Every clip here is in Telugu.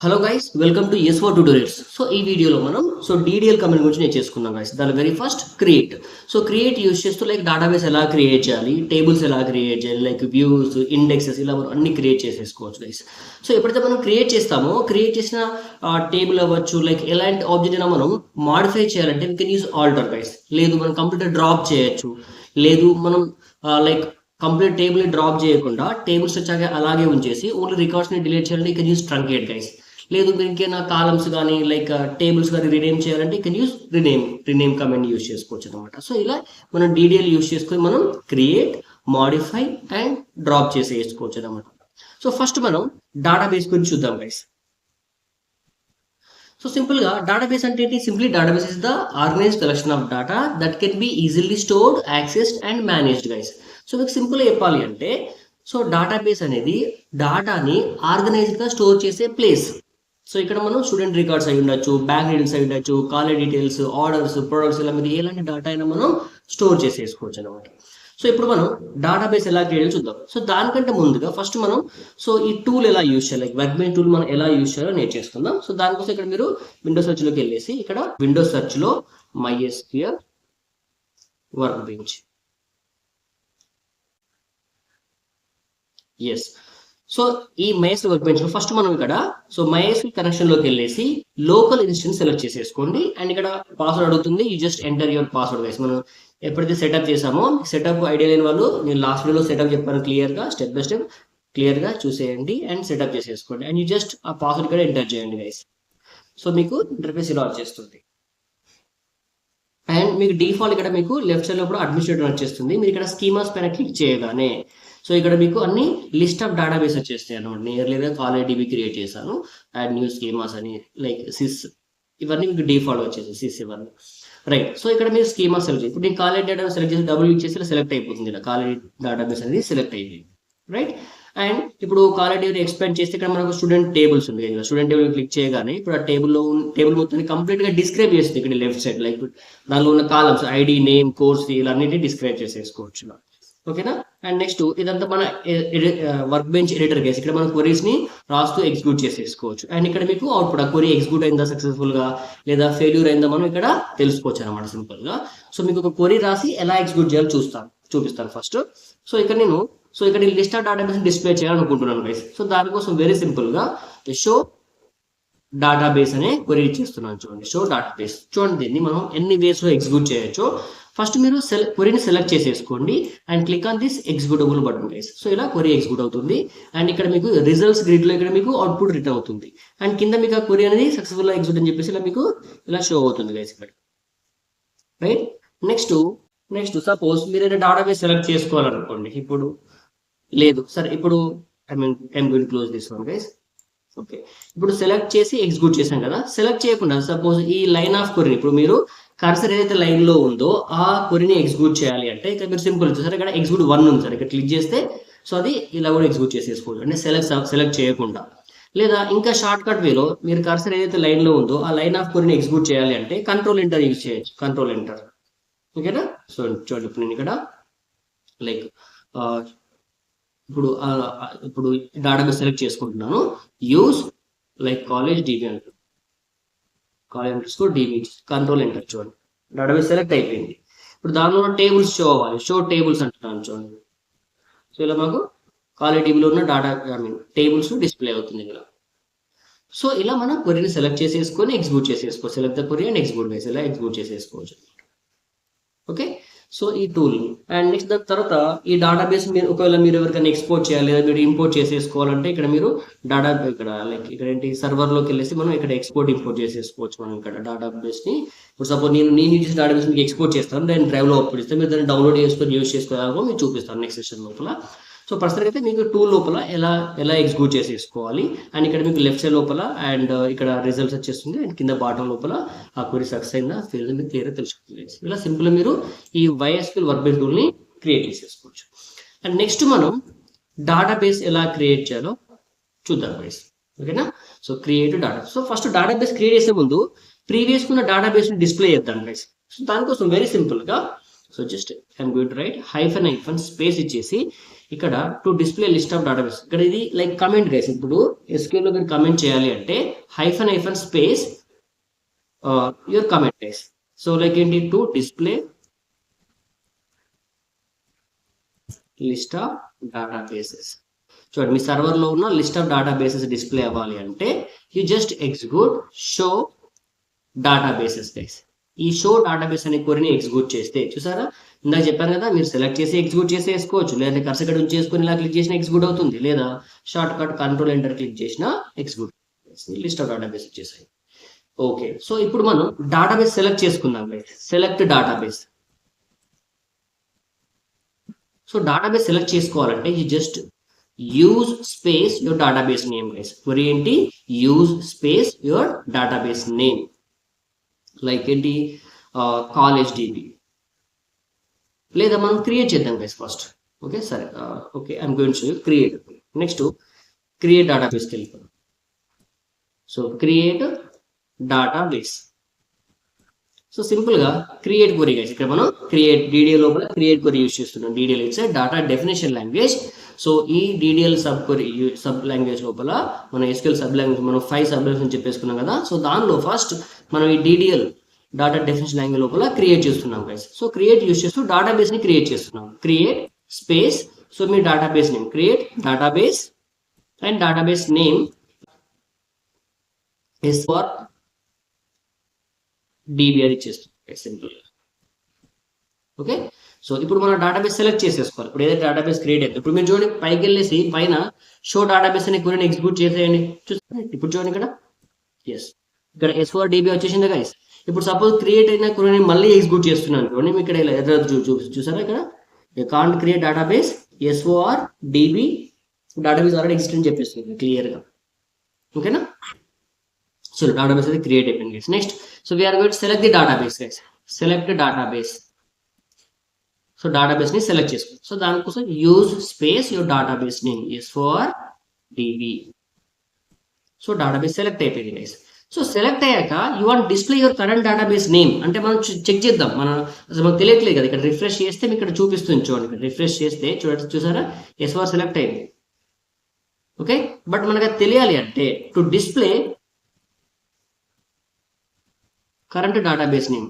హలో గైస్ వెల్కమ్ టు ఎస్4 ట్యూటోరియల్స్. సో ఈ వీడియోలో మనం డీడీఎల్ కమాండ్ గురించి నేర్చేసుకుందాం గైస్. దాని very first create. Create use చేస్తూ లైక్ డేటాబేస్ ఎలా క్రియేట్ చేయాలి, టేబుల్స్ ఎలా క్రియేట్ చేయాలి, లైక్ వ్యూస్, ఇండెక్సెస్ ఇలా మనం అన్ని క్రియేట్ చేసేసుకోవచ్చు గైస్. ఎప్పుడైతే మనం క్రియేట్ చేస్తామో క్రియేట్ చేసిన టేబుల్ అవ్వచ్చు, లైక్ ఎలాంటి ఆబ్జెక్ట్ అయినా మనం మాడిఫై చేయాలంటే we can use alter guys. లేదు మనం కంప్లీట్ డ్రాప్ చేయొచ్చు, లేదు మనం లైక్ కంప్లీట్ టేబుల్ డ్రాప్ చేయకుండా టేబుల్స్ వచ్చాక అలాగే ఉంచేసి ఓన్లీ రికార్డ్స్ని డిలీట్ చేయాలంటే you can use truncate guys. లేదు మీరు ఇంకేనా కాలమ్స్ కానీ లైక్ టేబుల్స్ కానీ రినేమ్ చేయాలంటే you can use rename command use చేసుకోవచ్చు అనమాట. ఇలా మనం డీడీఎల్ యూస్ చేసుకొని మనం క్రియేట్, మాడిఫై అండ్ డ్రాప్ చేసేసుకోవచ్చు అనమాట. ఫస్ట్ మనం డేటాబేస్ గురించి చూద్దాం గైస్. సింపుల్గా డేటాబేస్ అంటే ఏంటి? Simply database is the organised collection of data that can be easily stored, accessed and managed guys. మీకు సింపుల్గా చెప్పాలి అంటే డేటాబేస్ అనేది డేటాని ఆర్గనైజ్డ్గా స్టోర్ చేసే ప్లేస్. ఇక్కడ మనం స్టూడెంట్ రికార్డ్స్ అయి ఉండొచ్చు, బ్యాంక్ డీటెయిల్స్ అయి ఉండొచ్చు, కాలేజ్ డీటెయిల్స్, ఆర్డర్స్, ప్రొడక్ట్స్ ఇలా మీద ఎలాంటి డేటా అయినా మనం స్టోర్ చేసేసుకోవచ్చు అనమాట. ఇప్పుడు మనం డేటాబేస్ ఎలా క్రియేట్ చూద్దాం. దానికంటే ముందుగా ఫస్ట్ మనం ఈ టూల్ ఎలా యూజ్ చేయాలి, లైక్ వర్క్ బెంచ్ టూల్ మనం ఎలా యూజ్ చేయాలో నేర్చేసుకుందాం. దానికోసం ఇక్కడ మీరు విండోస్ సెర్చ్ లోకి వెళ్ళేసి ఇక్కడ విండోస్ సెర్చ్ లో MySQL వర్క్ బెంచ్. ఎస్. ఈ MySQL వర్క్ బెంచ్ లో ఫస్ట్ మనం ఇక్కడ MySQL కనెక్షన్ లోకి వెళ్ళేసి లోకల్ ఇన్స్టెన్స్ సెలెక్ట్ చేసేసుకోండి. అండ్ ఇక్కడ పాస్వర్డ్ అడుగుతుంది, you just enter your password guys. మనం ఎప్పుడైతే సెటప్ చేసామో, సెటప్ ఐడియా లేని వాళ్ళు నేను లాస్ట్ వీడియోలో సెటప్ చెప్పాను క్లియర్గా, స్టెప్ బై స్టెప్ క్లియర్గా చూసేయండి అండ్ సెటప్ చేసేసుకోండి. అండ్ యూ జస్ట్ ఆ పాస్వర్డ్ కూడా ఎంటర్ చేయండి గైస్. మీకు ఇంటర్ఫేస్ ఇలా వచ్చేస్తుంది. అండ్ మీకు డిఫాల్ట్ ఇక్కడ మీకు లెఫ్ట్ సైడ్ లో కూడా అడ్మినిస్ట్రేటర్ వచ్చేస్తుంది. మీరు ఇక్కడ స్కీమాస్ పైన క్లిక్ చేయగానే ఇక్కడ మీకు అన్ని లిస్ట్ ఆఫ్ డేటాబేస్ వచ్చేస్తాయి అనమాట. నియర్లీగా కాలేజ్ డిబి క్రియేట్ చేశాను, యాడ్ న్యూ స్కీమాస్ అని, లైక్ సిస్ ఇవన్నీ మీకు డిఫాల్ట్ వచ్చేసి సిస్ ఇవన్నీ రైట్. ఇక్కడ మీరు స్కీమా సెలెక్ట్ చేసి ఇప్పుడు నేను కాలేజ్ డేటా సెలెక్ట్ చేసి డబుల్ క్లిక్ చేసి సెలెక్ట్ అయిపోతుంది. ఇలా కాలేజ్ డేటాబేస్ అనేది సెలెక్ట్ అయిపోయింది రైట్. అండ్ ఇప్పుడు కాలేజ్ డేటా ఎక్స్పాండ్ చేస్తే ఇక్కడ మనకు స్టూడెంట్ టేబుల్స్ ఉంది కదా. స్టూడెంట్ టేబుల్ క్లిక్ చేయగానే ఇప్పుడు ఆ టేబుల్ మొత్తాన్ని కంప్లీట్ గా డిస్క్రైబ్ చేస్తుంది. ఇక్కడ లెఫ్ట్ సైడ్ లైక్ దానిలో ఉన్న కాలమ్స్ ఐడి, నేమ్, కోర్స్ ఇలా అన్నిటిని డిస్క్రైబ్ చేసేసుకోవచ్చు. ఓకేనా. అండ్ నెక్స్ట్ ఇదంతా మన వర్క్ బెంచ్ ఎడిటర్ కేసు. ఇక్కడ మనం క్వరీస్ ని రాస్తూ ఎగ్జిక్యూట్ చేసేసుకోవచ్చు. అండ్ ఇక్కడ మీకు అవుట్పుట్ ఆ క్వరీ ఎగ్జిక్యూట్ అయిందా సక్సెస్ఫుల్ గా లేదా ఫెయిల్యూర్ అయిందా మనం ఇక్కడ తెలుసుకోవచ్చు అనమాట సింపుల్ గా. మీకు ఒక క్వరీ రాసి ఎలా ఎగ్జిక్యూట్ చేయాలో చూపిస్తాను ఫస్ట్. ఇక్కడ నేను ఇక్కడ లిస్ట్ ఆఫ్ డేటాబేస్ డిస్ప్లే చేయాలనుకుంటున్నాను గైస్. దానికోసం వెరీ సింపుల్ గా షో డేటాబేస్ అనే క్వరీ ఇచ్చేస్తున్నాను. చూడండి, షో డేటాబేస్. చూడండి, దీన్ని మనం ఎన్ని వేస్ లో ఎగ్జిక్యూట్ చేయొచ్చో. ఫస్ట్ మీరు క్వరీని సెలెక్ట్ చేసేసుకోండి and click on this executable button guys. ఇలా క్వరీ ఎగ్జిక్యూట్ అవుతుంది. అండ్ ఇక్కడ మీకు రిజల్ట్స్ గ్రిడ్ లో ఇక్కడ మీకు అవుట్పుట్ రిటర్న్ అవుతుంది. అండ్ కింద మీకు ఆ క్వరీ అనేది సక్సెస్ఫుల్ గా ఎగ్జిక్యూట్ అని చెప్పేసి ఇలా మీకు ఇలా షో అవుతుంది గైస్ ఇక్కడ రైట్. నెక్స్ట్ సపోజ్ మీరు డేటాబేస్ సెలెక్ట్ చేసుకోవాలనుకోండి. ఇప్పుడు లేదు సరే, ఇప్పుడు I'm going to close this one guy's. Okay, ఇప్పుడు సెలెక్ట్ చేసి ఎగ్జిక్యూట్ చేసాం కదా. సెలెక్ట్ చేయకుండా సపోజ్ ఈ లైన్ ఆఫ్ క్వరీ ఇప్పుడు మీరు కర్సర్ ఏదైతే లైన్ లో ఉందో ఆ క్వరీని ఎగ్జిక్యూట్ చేయాలి అంటే ఇక్కడ మీరు సింపుల్ సార్ ఇక్కడ ఎగ్జిక్యూట్ 1 ఉంది సార్, ఇక్కడ క్లిక్ చేస్తే అది ఇలా కూడా ఎగ్జిక్యూట్ చేసేసుకోవచ్చు అంటే సెలెక్ట్ చేయకుండా. లేదా ఇంకా షార్ట్ కట్ వేలో మీరు కర్సర్ ఏదైతే లైన్ లో ఉందో ఆ లైన్ ఆఫ్ క్వరీని ఎగ్జిక్యూట్ చేయాలి అంటే కంట్రోల్ ఎంటర్ యూజ్ చేయొచ్చు. Control enter. ఓకేనా. చూడండి, ఇప్పుడు నేను ఇక్కడ లైక్ ఇప్పుడు డేటాబేస్ సెలెక్ట్ చేసుకుంటున్నాను. యూజ్ లైక్ కాలేజ్ డిబి అంటారు, college underscore dB, control enter. చూడండి, డేటాబేస్ సెలెక్ట్ అయిపోయింది. ఇప్పుడు దానిలో టేబుల్స్ షో అవ్వాలి. షో టేబుల్స్ అంటున్నాను చూడండి. ఇలా మాకు కాలేజ్ డిబిలో ఉన్న టేబుల్స్ డిస్ప్లే అవుతుంది ఇలా. ఇలా మనం క్వరీని సెలెక్ట్ చేసేసుకొని ఎగ్జిక్యూట్ చేసేసుకోవచ్చు. Select the query and execute guys, ఇలా ఎగ్జిక్యూట్ చేసేసుకోవచ్చు. ఓకే. ఈ టూల్ అండ్ నెక్స్ట్ దాని తర్వాత ఈ డేటాబేస్ ఒకవేళ మీరు ఎవరికైనా ఎక్స్పోర్ట్ చేయాలి లేదా మీరు ఇంపోర్ట్ చేసేసుకోవాలంటే ఇక్కడ మీరు ఇక్కడ లైక్ ఇక్కడ ఏంటి సర్వర్లోకి వెళ్ళేసి మనం ఇక్కడ ఇంపోర్ట్ చేసేసుకోవచ్చు. మనం ఇక్కడ డేటాబేస్ ని ఇప్పుడు సపోజ్ నేను యూజ్ చేసిన డేటాబేస్ మీకు ఎక్స్పోర్ట్ చేస్తాను, దాన్ని డ్రైవ్ లో అవుట్పుట్ ఇస్తాను. మీరు దాన్ని డౌన్లోడ్ చేసుకొని యూజ్ చేసుకోవాలో మీకు చూపిస్తాను నెక్స్ట్ సెషన్ లోపల. ప్రస్తుతానికి అయితే మీకు టూల్ లోపల ఎలా ఎగ్జిక్యూట్ చేసేసుకోవాలి. అండ్ ఇక్కడ మీకు లెఫ్ట్ సైడ్ లోపల అండ్ ఇక్కడ రిజల్ట్స్ వచ్చేస్తుంది. అండ్ కింద బాటమ్ లోపల ఆ క్వరీ సక్సెస్ అయిందా ఫెయిల్ మీకు క్లియర్గా తెలుసుకుంటుంది. ఇలా సింపుల్ మీరు ఈ MySQL వర్క్ బెంచ్ టూల్ ని క్రియేట్ చేసేసుకోవచ్చు. అండ్ నెక్స్ట్ మనం డేటాబేస్ ఎలా క్రియేట్ చేయాలో చూద్దాం గైస్. ఓకేనా. Create data. First database create చేసే ముందు ప్రీవియస్ ఉన్న డేటాబేస్ ని డిస్ప్లే చేద్దాం గైస్. దానికోసం వెరీ సింపుల్ గా just I'm going to write -space ఇచ్చేసి ఇక్కడ to display list of database, ఇక్కడ ఇది లైక్ కమెంట్ గైస్. ఇప్పుడు SQL లో మీరు కమెంట్ చేయాలి అంటే hyphen space your comment guys. So like ఏంటి, to display list of databases. చూడండి, మీ సర్వర్లో ఉన్న లిస్ట్ ఆఫ్ డేటాబేసెస్ డిస్ప్లే అవ్వాలి అంటే you just execute show databases guys. ఈ షో డేటాబేస్ అనే క్వరీని ఎగ్జిక్యూట్ చేస్తే చూసారా, ఇందాక చెప్పాను కదా, మీరు సెలెక్ట్ చేసి ఎగ్జిక్యూట్ చేసి వేసుకోవచ్చు, లేదా కర్సర్ ఇక్కడ ఉంచేసుకొని ఇలా క్లిక్ చేసినా ఎగ్జిక్యూట్ అవుతుంది, లేదా shortcut control enter click చేసినా ఎగ్జిక్యూట్. లిస్ట్ ఆఫ్ డేటాబేస్ వచ్చేసాయి. ఓకే, సో ఇప్పుడు మనం డేటాబేస్ సెలెక్ట్ చేసుకుందాం guys. Select database. So database select చేసుకోవాలంటే you just use space your database name guys. Query ఏంటి, use space your database name. Like ఏంటి, కాలేజ్ DB, లేదా మనం క్రియేట్ చేద్దాం గైస్ ఫస్ట్. ఓకే సరే, okay I'm going to create. Next create డేటాబేస్కి వెళ్ళిపోతాం. So create database. సో సింపుల్గా క్రియేట్ క్వరీ గైస్. ఇక్కడ మనం క్రియేట్ DDL లోపల క్రియేట్ క్వరీ యూజ్ చేస్తున్నాం. DDL it's data definition language. So ఈ DDL సబ్ లాంగ్వేజ్ లోపల మన SQL సబ్ లాంగ్వేజ్ మనం 5 సబ్ లాంగ్వేజ్ చెప్పేసుకున్నాం కదా. సో దానిలో ఫస్ట్ మనం ఈ DDL డేటా డెఫినేషన్ లాంగ్వేజ్ లోపల క్రియేట్ చేస్తున్నాం గైస్. సో క్రియేట్ యూజ్ చేస్తూ డేటాబేస్ ని క్రియేట్ చేస్తున్నాం. Create space, so me database name, create database and database name is for DB అని ఇచ్చేస్తుంది సింపుల్ గా. ఓకే, సో ఇప్పుడు మనం డేటాబేస్ సెలెక్ట్ చేసేసుకోవాలి. ఇప్పుడు ఏదైతే డేటాబేస్ క్రియేట్ అయింది, ఇప్పుడు మీరు చూడండి పైకి వెళ్ళేసి పైన షో డేటాబేస్ అనే క్వరీని ఎగ్జిక్యూట్ చేసేయండి. చూస్తే ఇప్పుడు చూడండి ఇక్కడ ఇక్కడ S4DB వచ్చేసింది గైస్. ఇప్పుడు సపోజ్ క్రియేట్ అయిన క్వరీని మళ్ళీ ఎగ్జిక్యూట్ చేస్తున్నాను చూడండి, ఇక్కడ ఎర్రర్ చూసారా, ఇక్కడ can't create database S4DB database already exist అని చెప్పేస్తుంది క్లియర్ గా. ఓకేనా, సో డేటాబేస్ అయితే క్రియేట్ అయిపోయింది guys. Next, so we're going to select the database guys. Select database. So database ని సెలెక్ట్ చేసుకోండి. సో దానికోసం use space your database name S4DB. So database select అయిపోయింది గైస్. సో సెలెక్ట్ అయ్యాక you want display your current database name. అంటే మనం చెక్ చేద్దాం, అసలు మనకు తెలియట్లేదు కదా. ఇక్కడ రిఫ్రెష్ చేస్తే మీకు ఇక్కడ చూపిస్తుంది చూడండి. ఇక్కడ రిఫ్రెష్ చేస్తే చూసారా S4 సెలెక్ట్ అయింది. ఓకే, బట్ మనకు అది తెలియాలి అంటే to display current database name,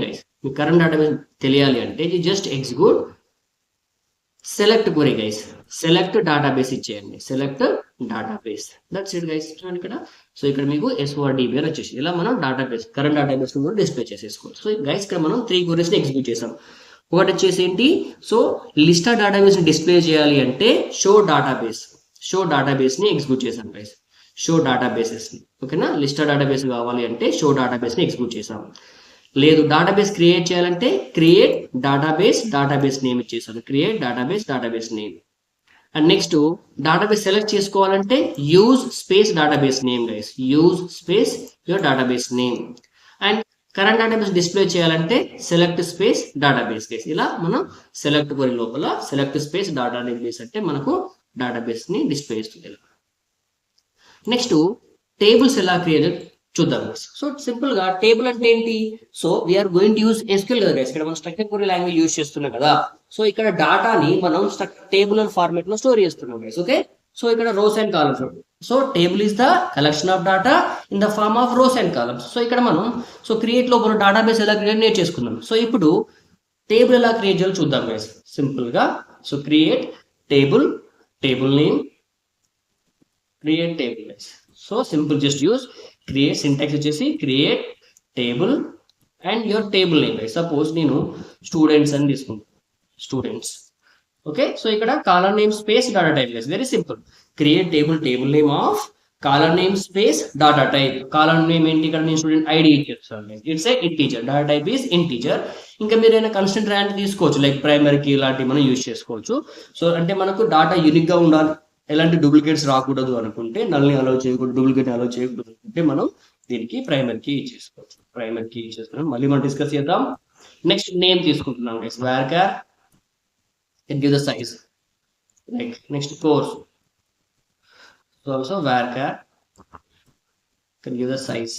guys. మీ కరెంట్ డేటాబేస్ తెలియాలి అంటే you just execute select query guys. Select database ఇచ్చేయండి. Select database, that's it guys. చూడండి ఇక్కడ. సో ఇక్కడ మీకు S4DB అని వచ్చేసి ఇలా మనం డేటాబేస్ కరెంట్ డేటాబేస్ కూడా డిస్ప్లే చేసేసుకోవచ్చు. సో గైస్ ఇక్కడ మనం 3 క్వరీస్ ని ఎగ్జిక్యూట్ చేసాం. ఒకటి వచ్చేసి ఏంటి, సో లిస్ట్ ఆఫ్ డేటాబేస్ ని డిస్ప్లే చేయాలి అంటే షో డేటాబేస్ ని ఎగ్జిక్యూట్ చేసాం గైస్. షో డేటాబేసెస్ ని, ఓకేనా. లిస్ట్ ఆఫ్ డేటాబేస్ కావాలి అంటే షో డేటాబేస్ ని ఎగ్జిక్యూట్ చేసాం. లేదు డేటాబేస్ క్రియేట్ చేయాలంటే క్రియేట్ డేటాబేస్ నేమ్ ఇచ్చేసాను. Create database name. And next database select చేసుకోవాలంటే use space database name guys. Use space your database name. And current database display చేయాలంటే సెలెక్ట్ స్పేస్ డేటాబేస్ గైస్. ఇలా మనం సెలెక్ట్ క్వరీ లోపల సెలెక్ట్ స్పేస్ డేటాబేస్ అంటే మనకు డేటాబేస్ ని డిస్ప్లే చేస్తుంది. నెక్స్ట్ టేబుల్స్ ఎలా క్రియేట్ చూద్దాం. సో సింపుల్ గా టేబుల్ అంటే ఏంటి, so we're going to use SQL కదా గైస్. ఇక్కడ మనం స్ట్రక్చర్ క్వరీ లాంగ్వేజ్ యూజ్ చేస్తున్నాం కదా. సో ఇక్కడ డాటాని మనం టేబుల్ ఫార్మాట్ లో స్టోర్ చేస్తున్నాం గైస్. ఓకే, సో ఇక్కడ rows and columns. So table is the collection of data in the form of rows and columns. So ఇక్కడ మనం సో క్రియేట్ లోపల డేటాబేస్ ఎలా క్రియేట్ నేర్చేసుకుందాం. సో ఇప్పుడు టేబుల్ ఎలా క్రియేట్ చేయాలో చూద్దాం గైస్ సింపుల్ గా. So create table name, create table guys. So simple just use create, syntax వచ్చేసి create table and your table name guys. Suppose నేను స్టూడెంట్స్ అని తీసుకుంటాను, స్టూడెంట్స్. ఓకే, సో ఇక్కడ column name space data type guys. Very simple. Create table name of column name space data type. Column name ఏంటి, ఇక్కడ నేను స్టూడెంట్ ఐడి ఇచ్చేస్తాను. It's a integer, data type is integer. ఇంకా మీరు ఏదైనా కన్స్టెంట్ ర్యాంక్ తీసుకోవచ్చు, లైక్ ప్రైమరీ కీ ఇలాంటివి మనం యూజ్ చేసుకోవచ్చు. సో అంటే మనకు డాటా యూనిక్ గా ఉండాలి, ఎలాంటి డూప్లికేట్స్ రాకూడదు అనుకుంటే, నల్ని అలౌ చేయకూడదు, డూప్లికేట్ అలౌ చేయకూడదు అనుకుంటే మనం దీనికి ప్రైమరీ కీ ఇచ్చేసుకోవచ్చు. ప్రైమరీ కీ ఇచ్చేస్తున్నాం. మళ్ళీ మనం డిస్కస్ చేద్దాం. నెక్స్ట్ నేమ్ తీసుకుంటున్నాం guys. varchar and give the size. Like next course, so also varchar can give the size.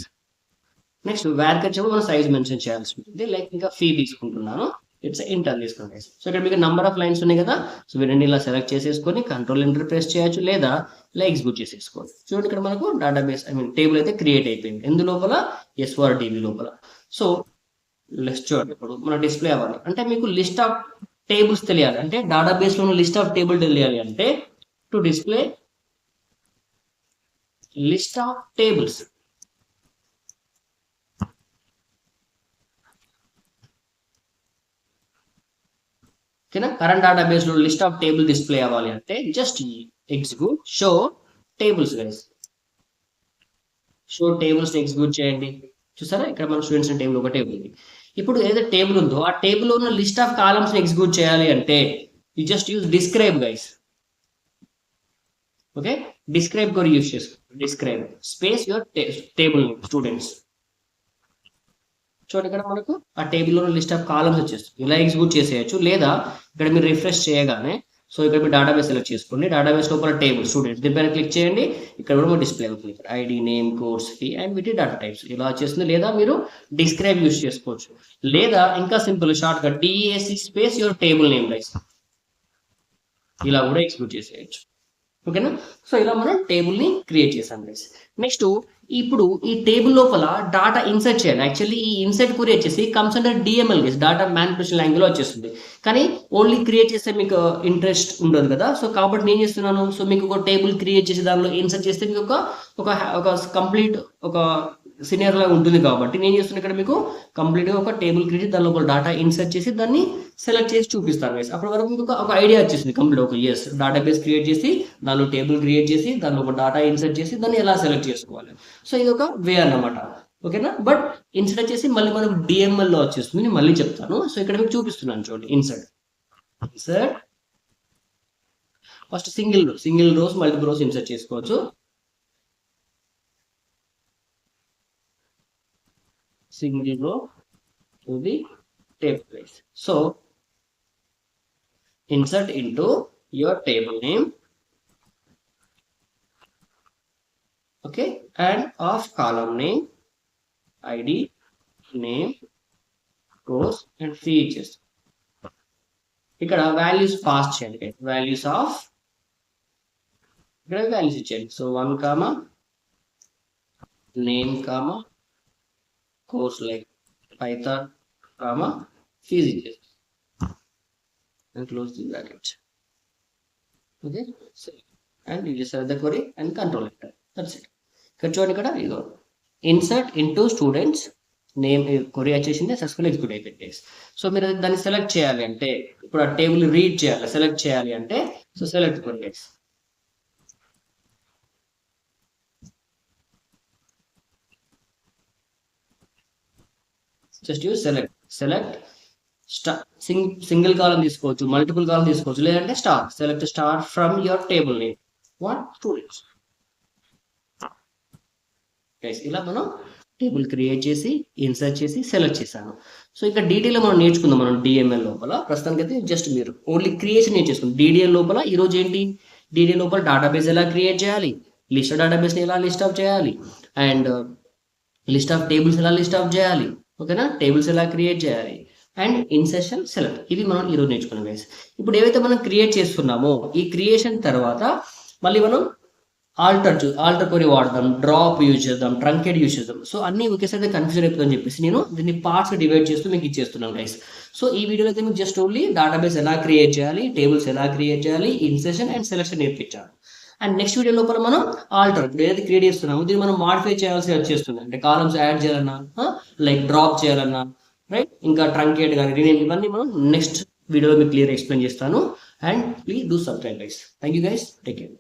Next వేర్కి వచ్చేప్పుడు మనం సైజ్ మెన్షన్ చేయాల్సి ఉంటుంది. లైక్ ఇంకా ఫీ తీసుకుంటున్నాను, ఇట్స్ ఇంటర్ తీసుకుంటాయి. సో ఇక్కడ మీకు నెంబర్ ఆఫ్ లైన్స్ ఉన్నాయి కదా, సో వీటిని ఇలా సెలెక్ట్ చేసేసుకొని కంట్రోల్ ఎంటర్ ప్రెస్ చేయొచ్చు, లేదా ఇలా ఎగ్జిక్యూట్ చేసేసుకోండి. చూడండి ఇక్కడ మనకు డేటాబేస్ టేబుల్ అయితే క్రియేట్ అయిపోయింది. ఎందు లోపల SVRDB లోపల. సో లిస్ట్ చూడండి, ఇప్పుడు మన డిస్ప్లే అవ్వాలి అంటే మీకు లిస్ట్ ఆఫ్ టేబుల్స్ తెలియాలి, అంటే డేటాబేస్ లో లిస్ట్ ఆఫ్ టేబుల్ తెలియాలి అంటే to display list of tables. ఓకేనా, కరెంట్ డేటాబేస్ లో లిస్ట్ ఆఫ్ టేబుల్ డిస్ప్లే అవ్వాలి అంటే just execute show tables guys. Show tables execute చేయండి. చూసారా ఇక్కడ మన స్టూడెంట్స్ టేబుల్ ఒక టేబుల్ ఉంది. ఇప్పుడు ఏదైతే టేబుల్ ఉందో ఆ టేబుల్ ఉన్న లిస్ట్ ఆఫ్ కాలమ్స్ ఎగ్జిక్యూట్ చేయాలి అంటే you just use describe guys. Okay, describe కూడా యూజ్ చేసుకోండి. Describe space your table students. చూడండి ఇక్కడ మనకు ఆ టేబుల్లో లిస్ట్ ఆఫ్ కాలమ్స్ వచ్చేస్తుంది. ఇలా ఎగ్జిక్యూట్ చేసేయచ్చు, లేదా ఇక్కడ మీరు రిఫ్రెష్ చేయగానే సో ఇక్కడ మీరు డేటాబేస్ సెలెక్ట్ చేసుకోండి. డేటాబేస్ లోపల టేబుల్ స్టూడెంట్స్ దీనిపైన క్లిక్ చేయండి. ఇక్కడ కూడా డిస్ప్లే అవుతుంది ID, name, course, fee and వీటి డేటా టైప్స్ ఇలా వచ్చేస్తుంది. లేదా మీరు డిస్క్రైబ్ యూస్ చేసుకోవచ్చు, లేదా ఇంకా సింపుల్ షార్ట్ గా DESC space your table name guys, ఇలా కూడా ఎగ్జిక్యూట్ చేసేయచ్చు. ఓకేనా, సో ఇలా మనం టేబుల్ ని క్రియేట్ చేసాం గైస్. నెక్స్ట్ ఇప్పుడు ఈ టేబుల్ లోపల డాటా ఇన్సర్ట్ చేయాలి. యాక్చువల్లీ ఈ ఇన్సర్ట్ క్వరీ వచ్చేసి comes under DML guys, data manipulation language లో వచ్చేస్తుంది. కానీ ఓన్లీ క్రియేట్ చేస్తే మీకు ఇంట్రెస్ట్ ఉండదు కదా, సో కాబట్టి నేను చేస్తున్నాను. సో మీకు ఒక టేబుల్ క్రియేట్ చేసి దానిలో ఇన్సర్ట్ చేస్తే మీకు ఒక కంప్లీట్ ఒక సీనియర్ లాగా ఉంటుంది. కాబట్టి నేను చేస్తున్నా ఇక్కడ మీకు కంప్లీట్గా ఒక టేబుల్ క్రియేట్ చేసి దానిలో డాటా ఇన్సర్ట్ చేసి దాన్ని సెలెక్ట్ చేసి చూపిస్తాను గైస్. అప్పటి వరకు మీకు ఒక ఐడియా వచ్చేసింది కంప్లీట్. ఒక డేటాబేస్ క్రియేట్ చేసి దానిలో టేబుల్ క్రియేట్ చేసి దానిలో ఒక డాటా ఇన్సర్ట్ చేసి దాన్ని ఎలా సెలెక్ట్ చేసుకోవాలి. సో ఇది ఒక వే అన్నమాట. ఓకేనా, బట్ ఇన్సర్ట్ చేసి మళ్ళీ మనకు DML లో వచ్చేస్తుంది. నేను మళ్ళీ చెప్తాను. సో ఇక్కడ మీకు చూపిస్తున్నాను చూడండి. Insert first single rows multiple rows insert చేసుకోవచ్చు. single row to the table place. So insert into your table name, okay, and of column name, ID, name, rows and features. ఇక్కడ వాల్యూస్ పాస్ చేయండి. వాల్యూస్ ఆఫ్ ఇక్కడ వాల్యూస్ ఇచ్చేయండి. So 1 comma name comma course like Python, comma, physics, and close the bracket. Okay, so and you just have the query and control enter. That's it. ఇక్కడ చూడండి, ఇక్కడ ఇదో insert into students name query వచ్చేసింది, సక్సెస్ఫుల్ ఎగ్జిక్యూట్ అయిపోయింది. సో మీరు దాన్ని సెలెక్ట్ చేయాలి అంటే ఇప్పుడు ఆ టేబుల్ రీడ్ చేయాలి, సెలెక్ట్ చేయాలి అంటే so select query. Just use select single కాలం తీసుకోవచ్చు, మల్టిపుల్ కాలం తీసుకోవచ్చు, లేదంటే select star from your table name what students. ఇలా మనం టేబుల్ క్రియేట్ చేసి ఇన్సర్ట్ చేసి సెలెక్ట్ చేశాను. సో ఇక్కడ డీటెయిల్ మనం నేర్చుకుందాం. మనం DML లోపల ప్రస్తుతానికి అయితే జస్ట్ మీరు ఓన్లీ క్రియేషన్ నేర్చేసుకుందాం. DDL లోపల ఈరోజు ఏంటి, DDL లోపల డేటాబేస్ ఎలా క్రియేట్ చేయాలి, లిస్ట్ ఆఫ్ డేటాబేస్ని ఎలా లిస్ట్ ఆఫ్ చేయాలి, అండ్ లిస్ట్ ఆఫ్ టేబుల్స్ ఎలా లిస్ట్ ఆఫ్ చేయాలి, ఓకేనా, టేబుల్స్ ఎలా క్రియేట్ చేయాలి, అండ్ ఇన్సర్షన్ సెలెక్ట్, ఇవి మనం ఈరోజు నేర్చుకున్నాం గైస్. ఇప్పుడు ఏవైతే మనం క్రియేట్ చేస్తున్నామో ఈ క్రియేషన్ తర్వాత మళ్ళీ మనం ఆల్టర్ కొరి వాడదాం, డ్రాప్ యూజ్ చేద్దాం, ట్రంకేట్ యూజ్ చేద్దాం. సో అన్ని ఒకేసారి కన్ఫ్యూజన్ అయిపోతుందని చెప్పేసి నేను దీన్ని పార్ట్స్ డివైడ్ చేస్తూ మీకు ఇచ్చేస్తున్నాను గైస్. సో ఈ వీడియోలో అయితే మీకు జస్ట్ ఓన్లీ డేటాబేస్ ఎలా క్రియేట్ చేయాలి, టేబుల్స్ ఎలా క్రియేట్ చేయాలి, ఇన్సర్షన్ అండ్ సెలెక్షన్ నేర్పించాను. అండ్ నెక్స్ట్ వీడియో లోపల మనం ఆల్టర్ ఏదైతే క్రియేట్ చేస్తున్నామో దీన్ని మనం మాడిఫై చేయాల్సి వచ్చేస్తుంది. అంటే కాలమ్స్ యాడ్ చేయాలన్నా, లైక్ డ్రాప్ చేయాలన్నా, రైట్, ఇంకా ట్రంకేట్ కానీ రీనేమ్, ఇవన్నీ మనం నెక్స్ట్ వీడియోలో మీకు క్లియర్ ఎక్స్ప్లెయిన్ చేస్తాను. And please do subscribe guys. Thank you guys, take care.